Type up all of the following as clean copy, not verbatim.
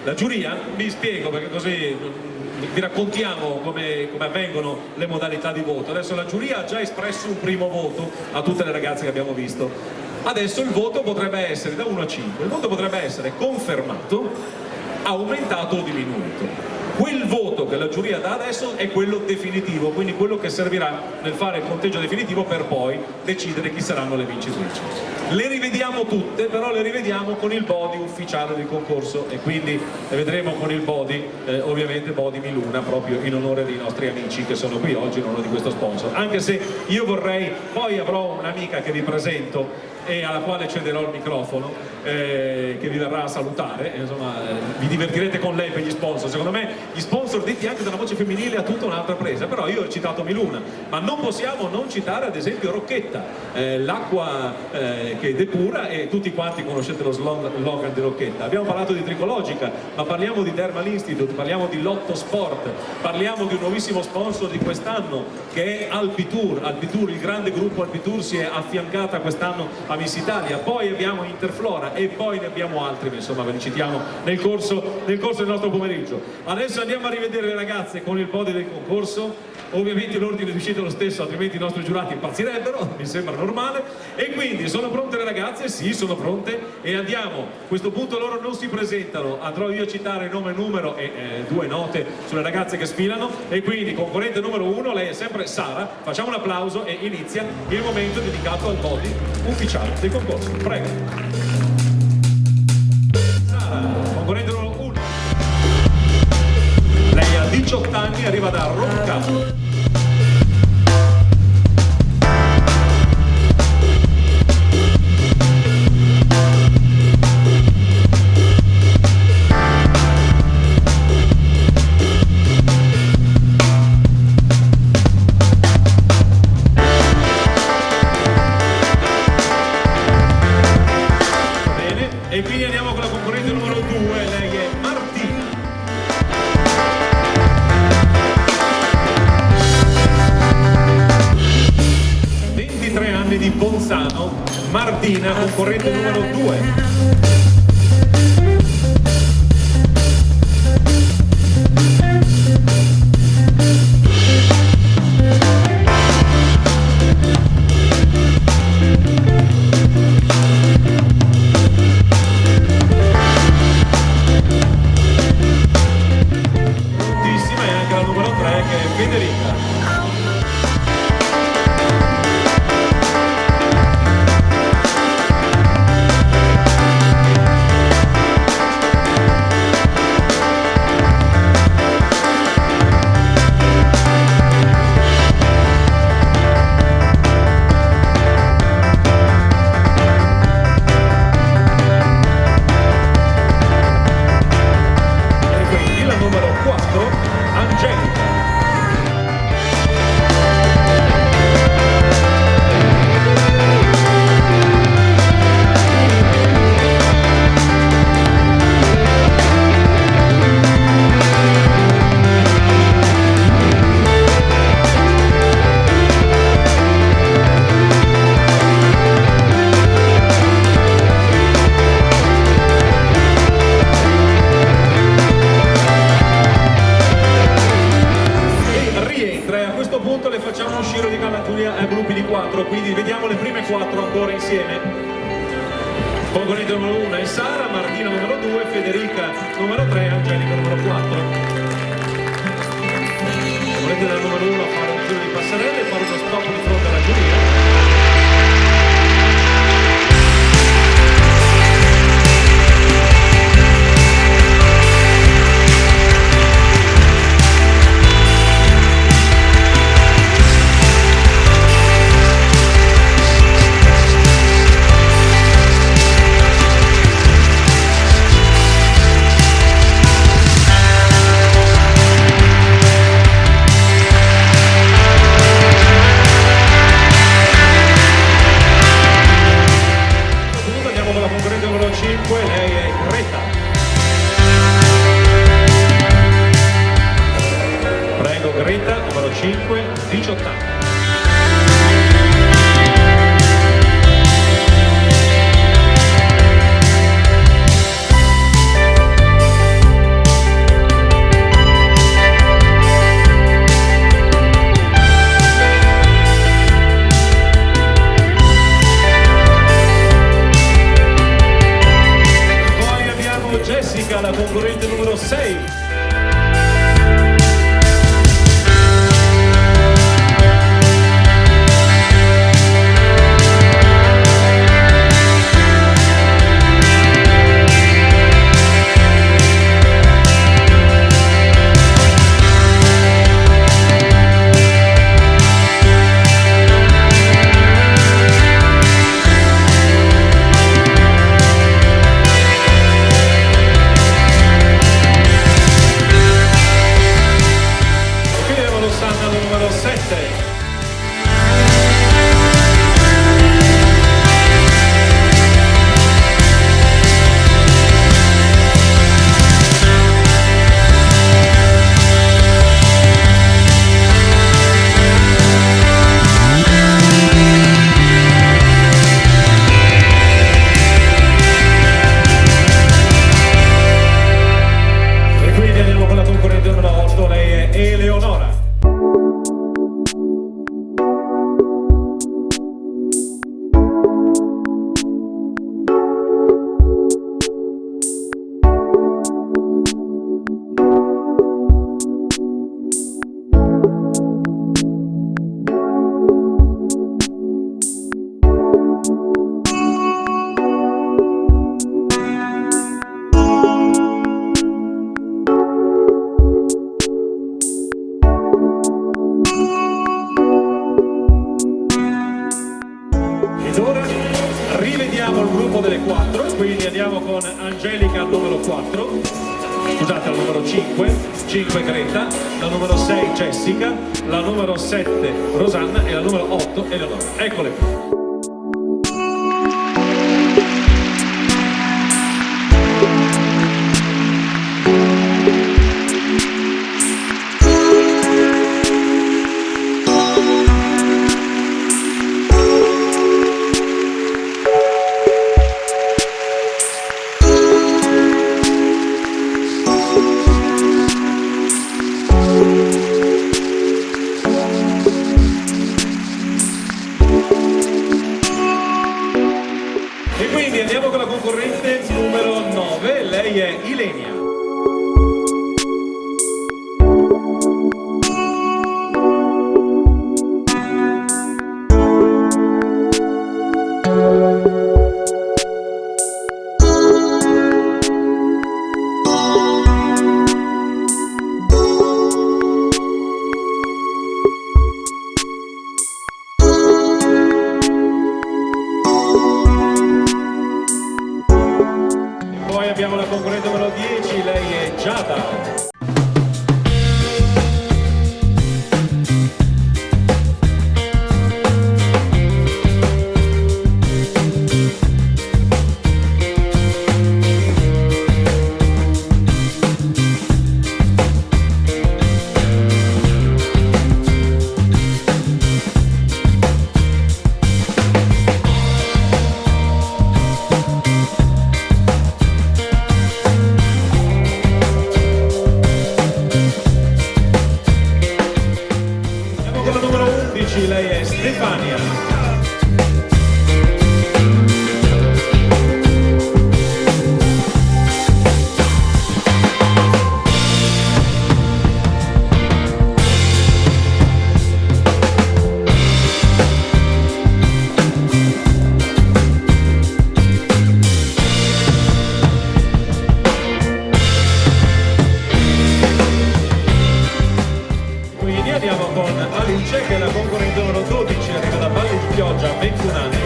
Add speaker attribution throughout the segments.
Speaker 1: La giuria, vi spiego perché così vi raccontiamo come avvengono le modalità di voto. Adesso la giuria ha già espresso un primo voto a tutte le ragazze che abbiamo visto. Adesso il voto potrebbe essere da 1 a 5, il voto potrebbe essere confermato, aumentato o diminuito. Quel voto che la giuria dà adesso è quello definitivo, quindi quello che servirà nel fare il conteggio definitivo per poi decidere chi saranno le vincitrici. Le rivediamo tutte, però le rivediamo con il body ufficiale del concorso e quindi le vedremo con il body, ovviamente body Miluna, proprio in onore dei nostri amici che sono qui oggi in onore di questo sponsor. Anche se io vorrei, poi avrò un'amica che vi presento e alla quale cederò il microfono, che vi verrà a salutare, insomma vi divertirete con lei per gli sponsor. Secondo me gli sponsor detti anche dalla voce femminile ha tutta un'altra presa, però io ho citato Miluna, ma non possiamo non citare ad esempio Rocchetta, l'acqua che depura, e tutti quanti conoscete lo slogan di Rocchetta. Abbiamo parlato di Tricologica, ma parliamo di Dermal Institute, parliamo di Lotto Sport, parliamo di un nuovissimo sponsor di quest'anno che è Alpitour. Alpitour, il grande gruppo Alpitour, si è affiancata quest'anno a Miss Italia, poi abbiamo Interflora e poi ne abbiamo altri, insomma ve li citiamo nel corso del nostro pomeriggio. Adesso andiamo a rivedere le ragazze con il podio del concorso. Ovviamente l'ordine di uscita è lo stesso, altrimenti i nostri giurati impazzirebbero, mi sembra normale. E quindi sono pronte le ragazze? Sì, sono pronte, e andiamo. A questo punto loro non si presentano, andrò io a citare nome e numero e 2 note sulle ragazze che sfilano. E quindi concorrente numero 1, lei è sempre Sara. Facciamo un applauso e inizia il momento dedicato al body ufficiale del concorso. Prego. Sara, concorrente numero 1. Lei ha 18 anni, arriva da Rocca. E quindi andiamo con la concorrente numero 2, lei è Martina. ...23 anni di Bolzano, Martina, concorrente numero 2. Quindi vediamo le prime 4 ancora insieme. Concorrente numero 1 è Sara, Martina numero 2, Federica numero 3, Angelica numero 4. Concorrente dal numero 1 a fare un giro di passerelle e fare uno stop di fronte alla giuria. Greta, numero 5, 18 anni. quindi andiamo con Angelica al numero 4, scusate, al numero 5, 5 Greta, la numero 6 Jessica, la numero 7 Rosanna e la numero 8 Eleonora. Eccole qui. E quindi andiamo con la concorrente numero 9, lei è Ilenia. Poi abbiamo la concorrente numero 10, lei è Giada. Con la numero 11 lei è Stefania. Quindi andiamo con Alice, che è la concorrente numero 12, arriva da Valle di Chioggia, 21 anni.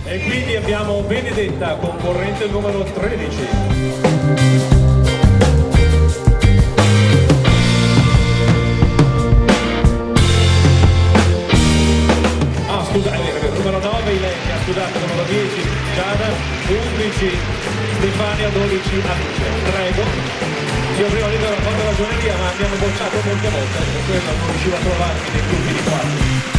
Speaker 1: E quindi abbiamo Benedetta, concorrente numero 13. Numero 9 Ilenia, scusate, numero 10 Giada, 11 Stefania, 12 Alice. Prego. Io prima ho detto la foto ragioneria, ma mi hanno bocciato molte volte, per quello non riuscivo a trovarmi nei gruppi di 4.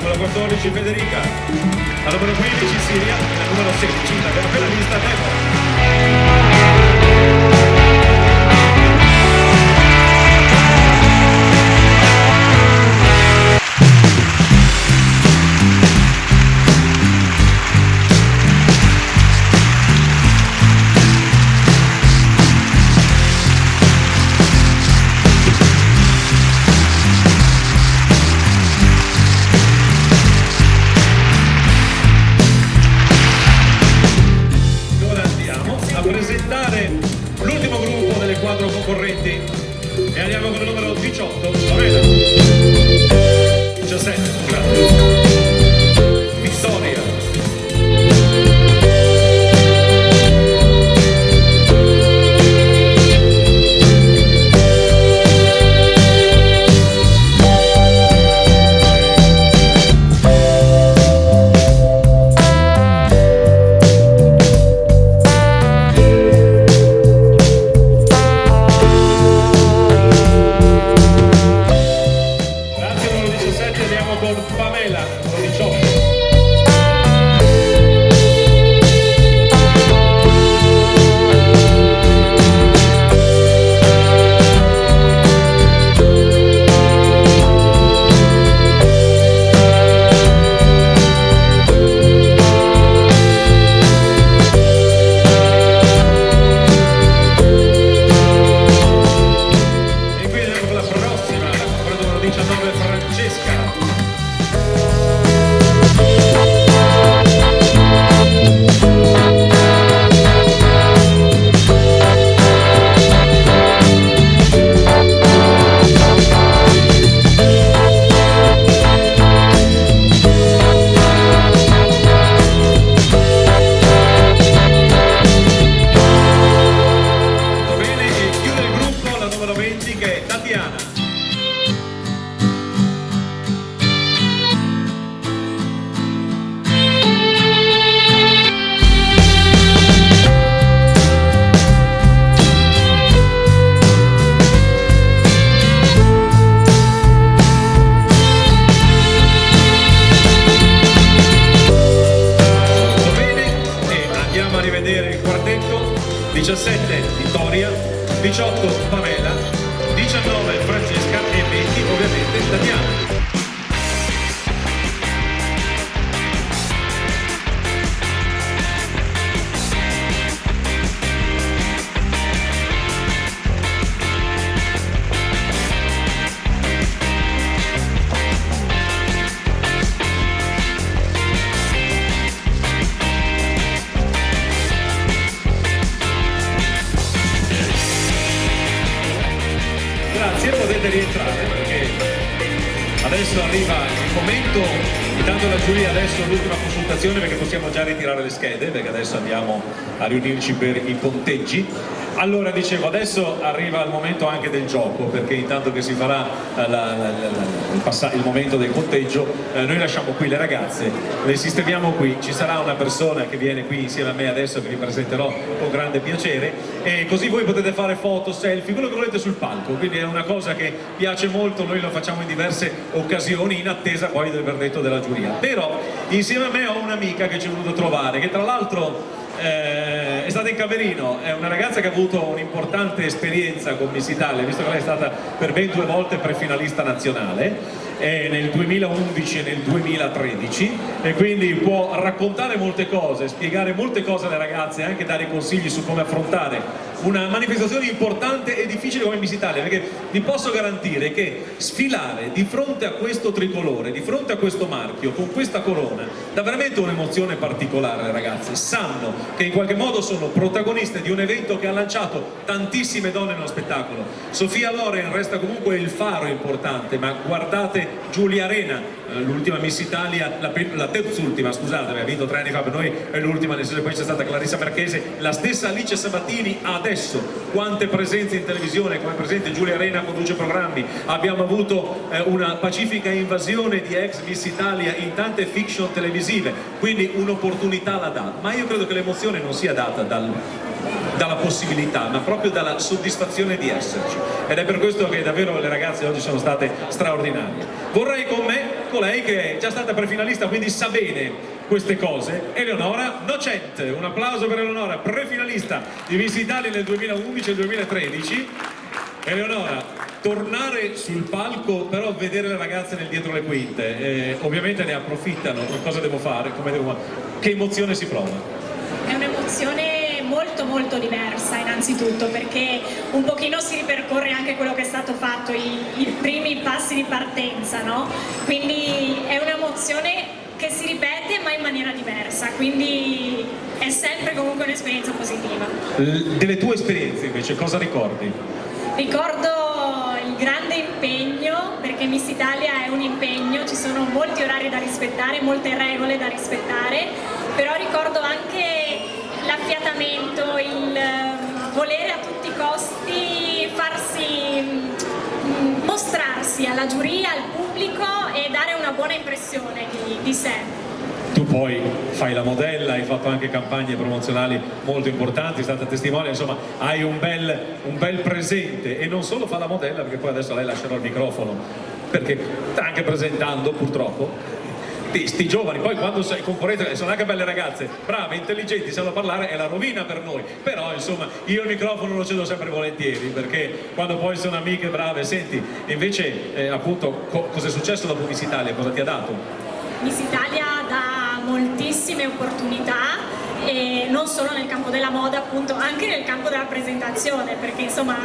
Speaker 1: numero 14 Federica, la numero 15 Siria, la numero 16 l'abbiamo appena vista Deborah. L'ultimo gruppo delle 4 concorrenti e andiamo con il numero 18 Pamela, 17 scusate, Vittoria, con Pamela, 18. E quindi andiamo con la prossima, la numero 19 Francesca. Che è Tatiana. Molto bene, e andiamo a rivedere il quartetto. 17 Vittoria, 18 Pamela, 19 Francesca e 20 ovviamente Tatiana. Grazie, potete rientrare perché adesso arriva il momento. Intanto la giuria adesso è l'ultima consultazione perché possiamo già ritirare le schede perché adesso andiamo a riunirci per i punteggi. Allora dicevo, adesso arriva il momento anche del gioco perché intanto che si farà il momento del conteggio noi lasciamo qui le ragazze, le sistemiamo qui, ci sarà una persona che viene qui insieme a me adesso che vi presenterò con grande piacere e così voi potete fare foto, selfie, quello che volete sul palco, quindi è una cosa che piace molto, noi lo facciamo in diverse occasioni in attesa poi del verdetto della giuria. Però insieme a me ho un'amica che ci è venuta a trovare che tra l'altro è stata in camerino, è una ragazza che ha avuto un'importante esperienza con Miss Italia, visto che lei è stata per ben 2 volte prefinalista nazionale nel 2011 e nel 2013 e quindi può raccontare molte cose, spiegare molte cose alle ragazze e anche dare consigli su come affrontare una manifestazione importante e difficile come Miss Italia, perché vi posso garantire che sfilare di fronte a questo tricolore, di fronte a questo marchio, con questa corona, dà veramente un'emozione particolare. Le ragazze sanno che in qualche modo sono protagoniste di un evento che ha lanciato tantissime donne nello spettacolo. Sofia Loren resta comunque il faro importante, ma guardate Giulia Arena, l'ultima Miss Italia, la terzultima, scusate, aveva vinto 3 anni fa, per noi è l'ultima, nel senso che poi c'è stata Clarissa Marchese, la stessa Alice Sabatini adesso, quante presenze in televisione, come presente Giulia Arena conduce programmi, abbiamo avuto una pacifica invasione di ex Miss Italia in tante fiction televisive, quindi un'opportunità la dà, ma io credo che l'emozione non sia data dalla possibilità, ma proprio dalla soddisfazione di esserci, ed è per questo che davvero le ragazze oggi sono state straordinarie. Vorrei con me colei che è già stata prefinalista, quindi sa bene queste cose, Eleonora Nocent. Un applauso per Eleonora, prefinalista di Miss Italia nel 2011 e 2013. Eleonora, tornare sul palco, però vedere le ragazze nel dietro le quinte, ovviamente ne approfittano, cosa devo fare, come devo, che emozione si prova?
Speaker 2: È un'emozione molto diversa innanzitutto, perché un pochino si ripercorre anche quello che è stato fatto, i primi passi di partenza, no? Quindi è un'emozione che si ripete ma in maniera diversa, quindi è sempre comunque un'esperienza positiva.
Speaker 1: Delle tue esperienze invece cosa ricordi?
Speaker 2: Ricordo il grande impegno, perché Miss Italia è un impegno, ci sono molti orari da rispettare, molte regole da rispettare, però ricordo anche l'affiatamento, il volere a tutti i costi mostrarsi alla giuria, al pubblico e dare una buona impressione di sé.
Speaker 1: Tu poi fai la modella, hai fatto anche campagne promozionali molto importanti, è stata testimone, insomma hai un bel presente, e non solo fa la modella, perché poi adesso lei lascerò il microfono, perché sta anche presentando purtroppo sti giovani, poi quando sei concorrente sono anche belle ragazze, brave, intelligenti, sanno parlare, è la rovina per noi, però insomma io il microfono lo cedo sempre volentieri, perché quando poi sono amiche brave. Senti, invece appunto cosa è successo dopo Miss Italia, cosa ti ha dato?
Speaker 2: Miss Italia dà moltissime opportunità, e non solo nel campo della moda, appunto anche nel campo della presentazione, perché insomma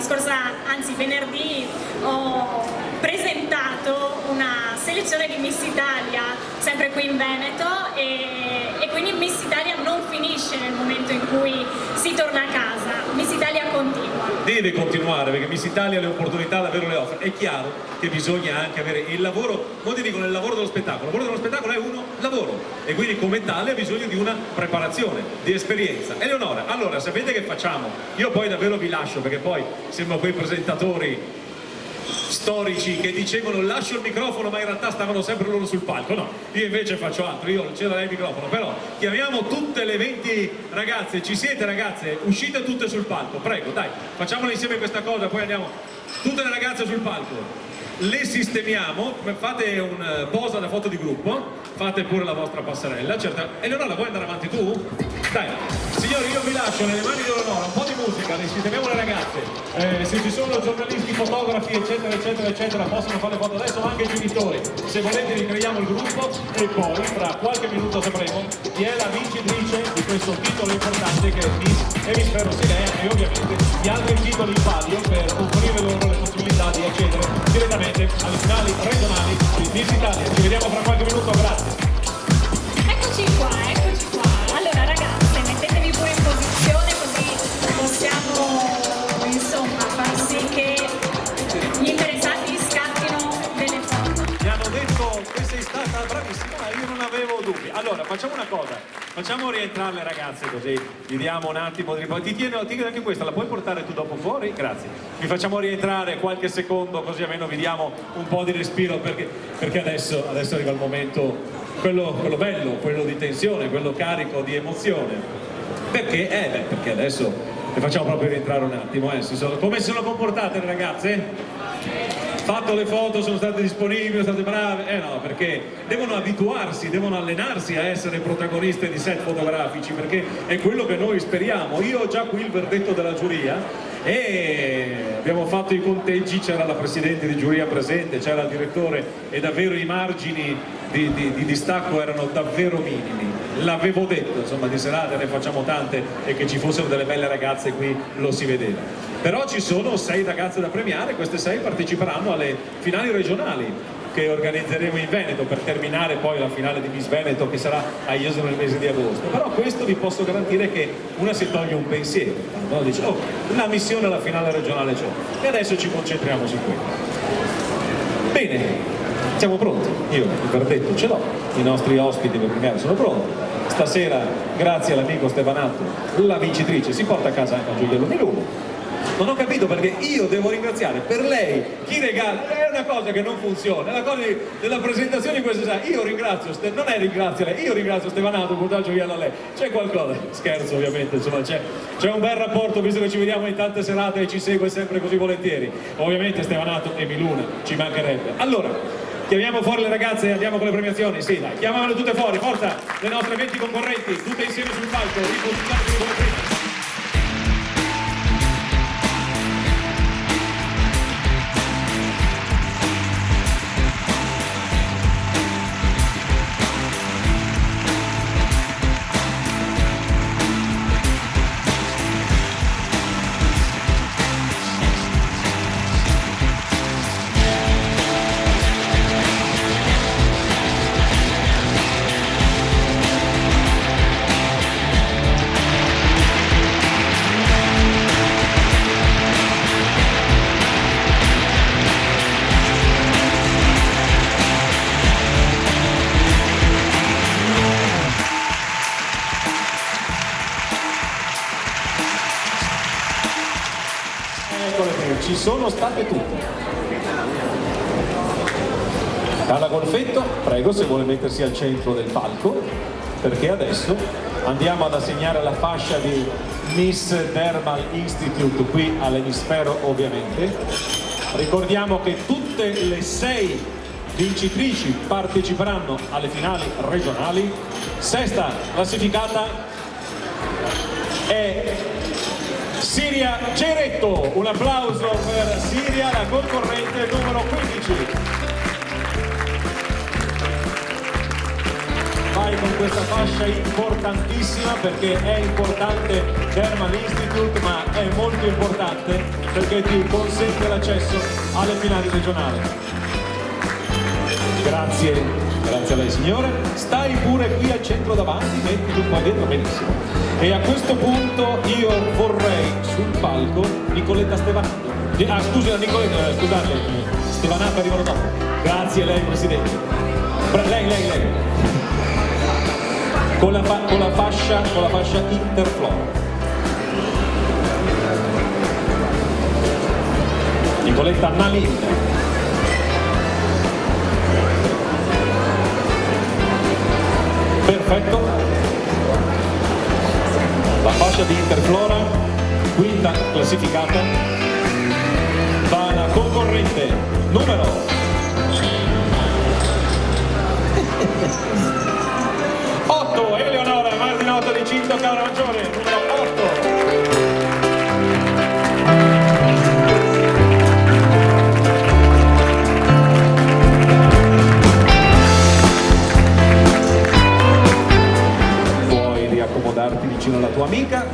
Speaker 2: venerdì ho presentato una selezione di Miss Italia sempre qui in Veneto, e quindi Miss Italia non finisce nel momento in cui si torna a casa, Miss Italia continua.
Speaker 1: Deve continuare, perché Miss Italia le opportunità davvero le offre. È chiaro che bisogna anche avere il lavoro, molti dicono il lavoro dello spettacolo, il lavoro dello spettacolo è uno lavoro, e quindi come tale ha bisogno di una preparazione, di esperienza. Eleonora, allora sapete che facciamo? Io poi davvero vi lascio, perché poi sembra quei presentatori storici che dicevano lascio il microfono, ma in realtà stavano sempre loro sul palco. No, io invece faccio altro, io non c'era lei il microfono, però chiamiamo tutte le 20 ragazze. Ci siete ragazze? Uscite tutte sul palco, prego, dai, facciamolo insieme questa cosa, poi andiamo tutte le ragazze sul palco, le sistemiamo, fate un posa da foto di gruppo, fate pure la vostra passerella, certo. Eleonora, vuoi andare avanti tu? Dai, signori, io vi lascio nelle mani di Eleonora un po' di musica, le sistemiamo le ragazze, se ci sono giornalisti, fotografi eccetera eccetera eccetera possono fare le foto adesso, anche i genitori, se volete ricreiamo il gruppo, e poi fra qualche minuto sapremo chi è la vincitrice di questo titolo importante che è Miss Emisfero Sinea, e ovviamente gli altri titoli in palio per offrire loro le possibilità di accedere direttamente alle finali regionali di Miss Italia. Ci vediamo fra qualche minuto, grazie.
Speaker 2: Eccoci qua, eccoci qua. Allora ragazze, mettetevi pure in posizione, così possiamo insomma far sì che gli interessati scattino delle foto.
Speaker 1: Mi hanno detto che sei stata bravissima, ma io non avevo dubbi. Allora, facciamo una cosa, facciamo rientrare le ragazze, così gli diamo un attimo di riposo. Ti tieno anche questa, la puoi portare tu dopo fuori? Grazie. Vi facciamo rientrare qualche secondo, così almeno vi diamo un po' di respiro, perché adesso arriva il momento, quello bello, quello di tensione, quello carico di emozione. Perché? Perché adesso le facciamo proprio rientrare un attimo. Come si sono comportate le ragazze? Fatto le foto, sono state disponibili, sono state brave? No, perché devono abituarsi, devono allenarsi a essere protagoniste di set fotografici, perché è quello che noi speriamo. Io ho già qui il verdetto della giuria e abbiamo fatto i conteggi, c'era la presidente di giuria presente, c'era il direttore, e davvero i margini di distacco erano davvero minimi. L'avevo detto, insomma, di serate ne facciamo tante, e che ci fossero delle belle ragazze qui lo si vedeva. Però ci sono 6 ragazze da premiare, queste 6 parteciperanno alle finali regionali che organizzeremo in Veneto, per terminare poi la finale di Miss Veneto che sarà a Jesolo nel mese di agosto. Però questo vi posso garantire che una si toglie un pensiero, no? Dice, oh, una missione alla finale regionale c'è, e adesso ci concentriamo su quello. Bene, siamo pronti, io il verdetto ce l'ho, i nostri ospiti per premiare sono pronti. Stasera, grazie all'amico Stevanato, la vincitrice si porta a casa anche un gioiello di lume. Non ho capito perché io devo ringraziare per lei chi regala, è una cosa che non funziona, è la cosa della presentazione di questa sera. Io ringrazio, non è ringrazio lei, io ringrazio Stevanato, portaggio via da lei. C'è qualcosa, scherzo ovviamente, insomma c'è un bel rapporto visto che ci vediamo in tante serate e ci segue sempre così volentieri. Ovviamente Stevanato e Miluna, ci mancherebbe. Allora, chiamiamo fuori le ragazze e andiamo con le premiazioni, sì dai, chiamiamole tutte fuori, forza, le nostre 20 concorrenti, tutte insieme sul palco, riposizione come prima. Ci sono state tutte. Carla Golfetto, prego se vuole mettersi al centro del palco, perché adesso andiamo ad assegnare la fascia di Miss Dermal Institute qui all'emisfero ovviamente. Ricordiamo che tutte le 6 vincitrici parteciperanno alle finali regionali. Sesta classificata è Siria Geretto, un applauso per Siria, la concorrente numero 15. Vai con questa fascia importantissima perché è importante Dermal Institute, ma è molto importante perché ti consente l'accesso alle finali regionali. Grazie, grazie a lei signore. Stai pure qui al centro davanti, mettiti un po' dietro, benissimo. E a questo punto io vorrei sul palco Nicoletta Stevanato. Scusa Nicoletta, scusate, Stevanato arrivano dopo. Grazie a lei Presidente. Lei. Con la fascia Interflora. Nicoletta Nalin. Perfetto. La fascia di Interflora, quinta classificata, va alla concorrente numero 8, Eleonora Martinotto di Cinto Caramaggiore, numero 8. Accomodarti vicino alla tua amica,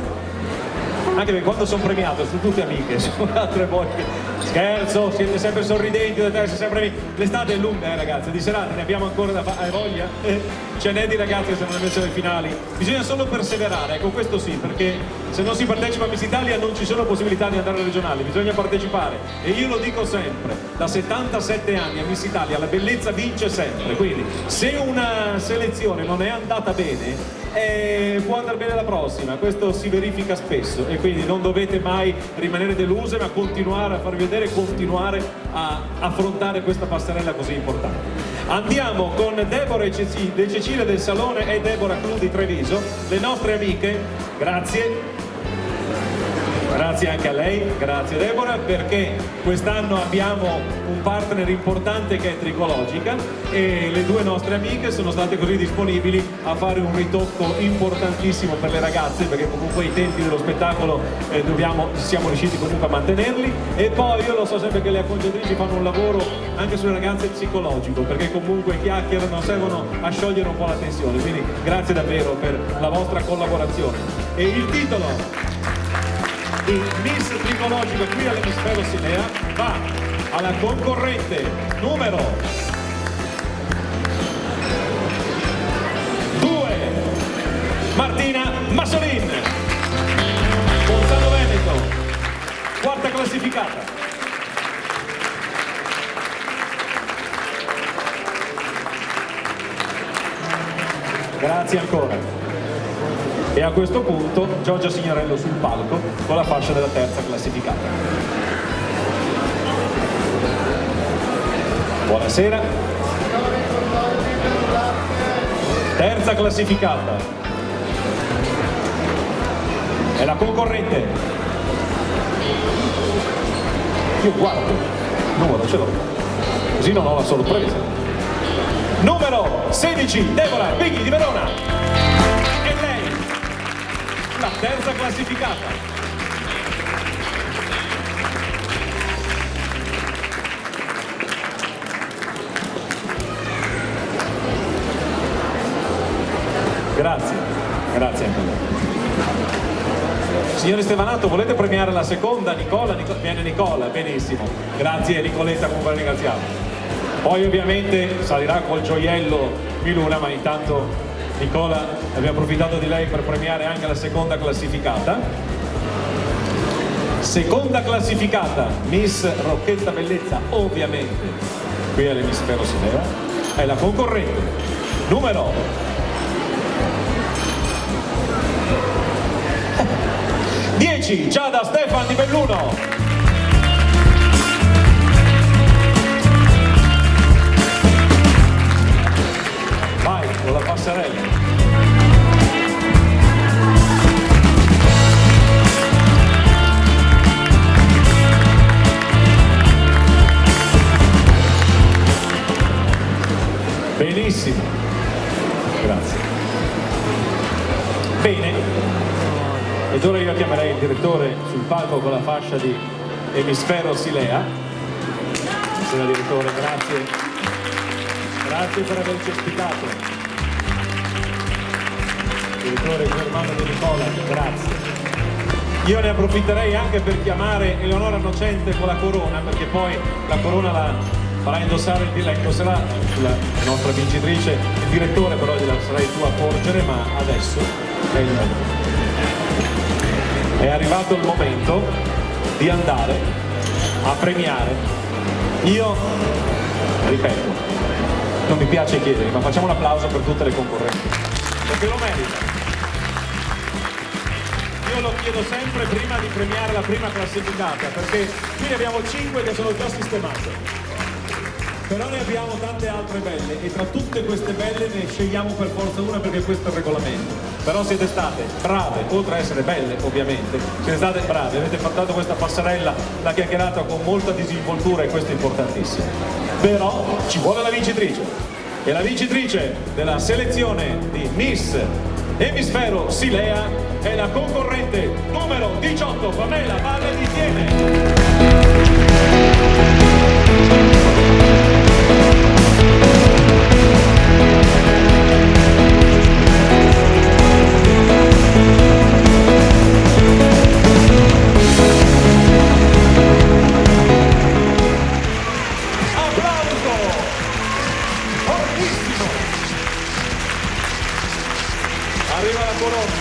Speaker 1: anche perché quando sono premiato sono tutte amiche, sono altre volte scherzo, siete sempre sorridenti, sempre amici. L'estate è lunga ragazzi, di serate ne abbiamo ancora da fare, hai voglia? Ce n'è di ragazzi che stanno messo alle finali, bisogna solo perseverare, ecco questo sì, perché se non si partecipa a Miss Italia non ci sono possibilità di andare alle regionali, bisogna partecipare e io lo dico sempre, da 77 anni a Miss Italia la bellezza vince sempre, quindi se una selezione non è andata bene può andare bene la prossima, questo si verifica spesso e quindi non dovete mai rimanere deluse ma continuare a farvi vedere, continuare a affrontare questa passerella così importante. Andiamo con Deborah e Cecilia del Salone e Deborah Clu di Treviso, le nostre amiche, grazie. Grazie anche a lei, grazie Deborah, perché quest'anno abbiamo un partner importante che è Tricologica e le due nostre amiche sono state così disponibili a fare un ritocco importantissimo per le ragazze, perché comunque i tempi dello spettacolo siamo riusciti comunque a mantenerli, e poi io lo so sempre che le acconciatrici fanno un lavoro anche sulle ragazze psicologico, perché comunque chiacchierano, servono a sciogliere un po' la tensione, quindi grazie davvero per la vostra collaborazione. E il titolo di Miss Tricologica qui all'emisfero Sinea va alla concorrente numero 2 Martina Massolin, Bolzano Veneto, quarta classificata. Grazie ancora. E a questo punto Giorgia Signorello sul palco con la fascia della terza classificata. Buonasera. Terza classificata è la concorrente. Io guardo, numero ce l'ho, così non ho la sorpresa. Numero 16, Deborah Bighi di Verona. E lei, la terza classificata. Grazie, grazie anche a lei. Signore Stevanato, volete premiare la seconda? Nicola? Viene Nicola, benissimo. Grazie Nicoletta, come ringraziamo. Poi ovviamente salirà col gioiello Miluna, ma intanto Nicola, abbiamo approfittato di lei per premiare anche la seconda classificata. Seconda classificata, Miss Rocchetta Bellezza, ovviamente, qui all'emisfero Silea, è la concorrente. Numero 10, Giada Stefan di Belluno. Vai con la passerella. Benissimo, grazie. Bene. Ed ora io chiamerei il direttore sul palco con la fascia di Emisfero Silea. Buonasera direttore, grazie. Grazie per averci ospitato. Direttore Germano De Nicola, grazie. Io ne approfitterei anche per chiamare Eleonora Nocente con la corona, perché poi la corona la farà indossare, la indosserà sulla nostra vincitrice, il direttore però gliela sarai tu a porgere, ma adesso è il momento. È arrivato il momento di andare a premiare. Io, ripeto, non mi piace chiedere, ma facciamo un applauso per tutte le concorrenti, perché lo meritano. Io lo chiedo sempre prima di premiare la prima classificata, perché qui ne abbiamo 5 che sono già sistemate. Però ne abbiamo tante altre belle e tra tutte queste belle ne scegliamo per forza una, perché questo è il regolamento. Però siete state brave, oltre a essere belle ovviamente, siete state brave, avete fatto questa passerella, la chiacchierata con molta disinvoltura e questo è importantissimo. Però ci vuole la vincitrice e la vincitrice della selezione di Miss Emisfero Silea è la concorrente numero 18, Pamela Valle di Tiene. Arriva la corona.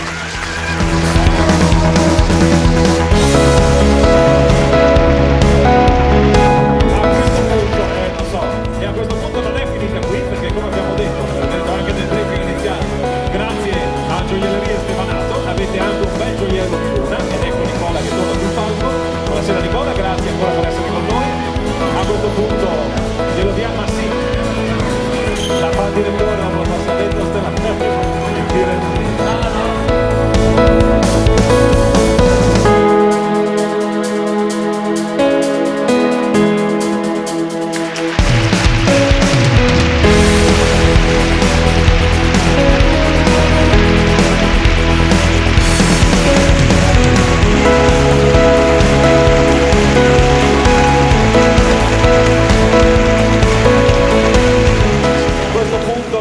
Speaker 1: A questo punto, lo so, e a questo punto non è finita qui, perché come abbiamo detto anche nel briefing iniziale, grazie a Gioielleria Stevanato avete anche un bel gioiello di luna, ed ecco Nicola che torna sul palco. Buonasera Nicola, grazie ancora per essere con noi. A questo punto glielo diamo a sì. La fa il direttore, non lo passa dentro Stevanato. Il direttore.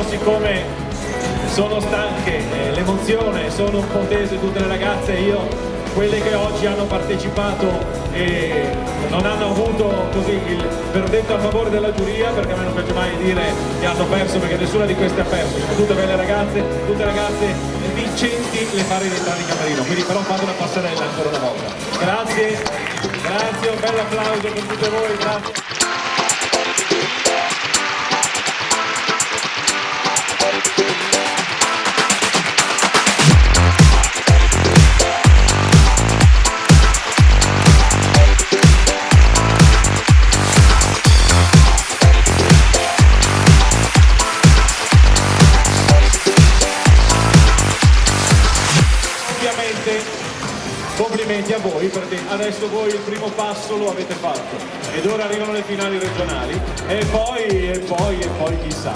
Speaker 1: Siccome sono stanche, l'emozione, sono un po' tese tutte le ragazze, io quelle che oggi hanno partecipato e non hanno avuto così il verdetto a favore della giuria, perché a me non piace mai dire che hanno perso, perché nessuna di queste ha perso, sono tutte belle ragazze, tutte ragazze vincenti, le farei rientrare in camerino, quindi però fate una passerella ancora una volta. Grazie, grazie, un bel applauso per tutte voi, grazie.
Speaker 3: ripetete, adesso voi il primo passo lo avete fatto ed ora arrivano le finali regionali e poi chissà.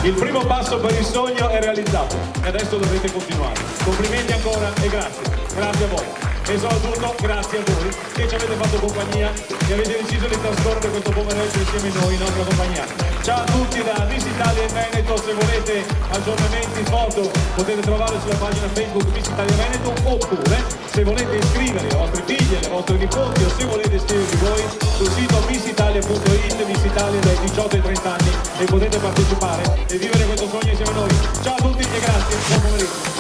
Speaker 3: Il primo passo per il sogno è realizzato e adesso dovrete continuare. Complimenti ancora e grazie a voi. E soprattutto grazie a voi che ci avete fatto compagnia, che avete deciso di trascorrere questo pomeriggio insieme a noi in nostra compagnia. Ciao a tutti da Miss Italia in Veneto, se volete aggiornamenti, foto potete trovarle sulla pagina Facebook Miss Italia Veneto, oppure se volete iscrivere le vostre figlie, le vostre nipoti o se volete iscrivervi voi sul sito missitalia.it, Miss Italia dai 18 ai 30 anni, e potete partecipare e vivere questo sogno insieme a noi. Ciao a tutti e grazie, buon pomeriggio.